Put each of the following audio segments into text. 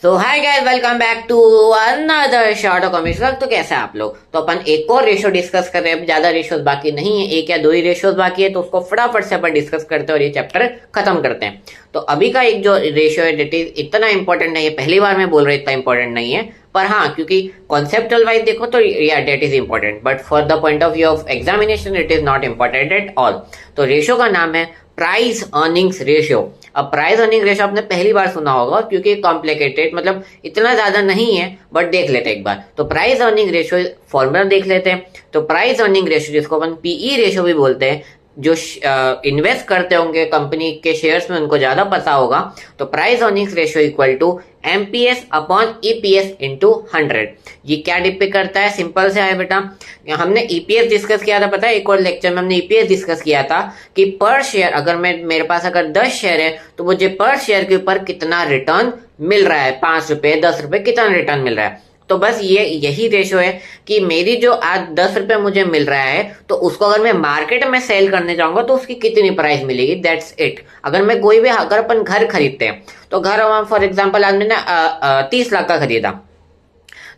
So hi guys, welcome back to another short of comics. तो कैसे हैं आप लोग? तो अपन एक और रेशो डिस्कस कर रहे हैं। ज्यादा रेशोज बाकी नहीं है, एक या दो ही रेशोज बाकी है, तो उसको फटाफट से अपन डिस्कस करते हैं और ये चैप्टर खत्म करते हैं। तो अभी का एक जो रेशियो है डेट इज इतना इंपॉर्टेंट नहीं है, पहली बार मैं बोल रहा हूँ इतना इंपॉर्टेंट नहीं है, पर हाँ क्योंकि कॉन्सेप्चुअल वाइज देखो तो या that is important, but for the point of view of examination it is not important at all. तो रेशियो का नाम है प्राइस अर्निंग्स रेशियो। अब प्राइस अर्निंग रेशियो आपने पहली बार सुना होगा क्योंकि कॉम्प्लिकेटेड मतलब इतना ज्यादा नहीं है, बट देख लेते हैं एक बार। तो प्राइस अर्निंग रेशियो फॉर्मूला देख लेते हैं। तो प्राइस अर्निंग रेशियो जिसको अपन पीई रेशियो भी बोलते हैं, जो इन्वेस्ट करते होंगे कंपनी के शेयर्स में उनको ज्यादा पता होगा। तो price earnings ratio equal to MPS upon EPS into 100। ये क्या डिपेंड करता है? सिंपल से है बेटा, हमने ईपीएस डिस्कस किया था, पता है एक और लेक्चर में हमने ईपीएस डिस्कस किया था कि पर शेयर अगर मेरे पास अगर 10 शेयर है तो मुझे पर शेयर के ऊपर कितना रिटर्न मिल रहा है, 5 रुपए 10 रुपए कितना रिटर्न मिल रहा है। तो बस यही रेशो है कि मेरी जो आज 10 रुपए मुझे मिल रहा है तो उसको अगर मैं मार्केट में सेल करने जाऊंगा तो उसकी कितनी प्राइस मिलेगी, दैट्स इट। अगर मैं कोई भी अगर अपन घर खरीदते हैं तो घर फॉर एग्जाम्पल आज मैंने 30 लाख का खरीदा,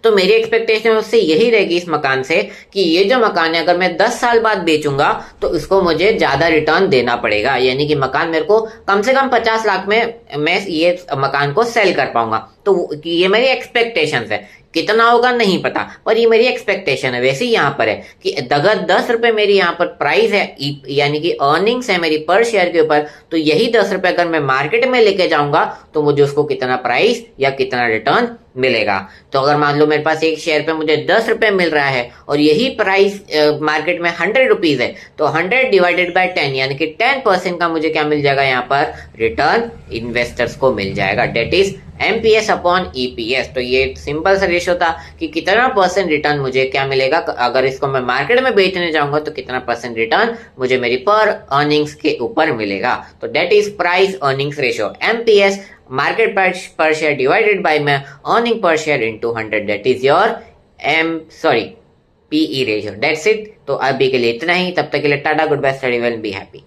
तो मेरी एक्सपेक्टेशन उससे यही रहेगी इस मकान से कि ये जो मकान है अगर मैं 10 साल बाद बेचूंगा तो इसको मुझे ज्यादा रिटर्न देना पड़ेगा, यानी कि मकान मेरे को कम से कम 50 लाख में मैं ये मकान को सेल कर पाऊंगा। तो ये मेरी एक्सपेक्टेशन है, कितना होगा नहीं पता, पर ये मेरी एक्सपेक्टेशन है। वैसे ही यहाँ पर है कि अगर 10 रुपए मेरी यहाँ पर प्राइस है, यानी कि अर्निंग्स है मेरी पर शेयर के ऊपर, तो यही 10 रुपए अगर मैं मार्केट में लेके जाऊंगा तो मुझे उसको कितना प्राइस या कितना रिटर्न मिलेगा। तो अगर मान लो मेरे पास एक शेयर पे मुझे 10 रुपए मिल रहा है और यही प्राइस मार्केट में 100 रुपीज है, तो 100 डिवाइडेड बाय 10 यानी कि 10% का मुझे क्या मिल जाएगा यहाँ पर रिटर्न इन्वेस्टर्स को मिल जाएगा, that is MPS upon EPS. तो ये सिंपल सा रेशियो था कि कितना परसेंट रिटर्न मुझे क्या मिलेगा अगर इसको मैं मार्केट में बेचने जाऊंगा तो कितना परसेंट रिटर्न मुझे मेरी पर अर्निंग्स के ऊपर मिलेगा। तो that is price earnings ratio, MPS market per share divided by मैं earning per share into 100, that is your PE ratio. That's it. तो अभी के लिए इतना ही, तब तक के लिए tata, good bye, study well, be happy.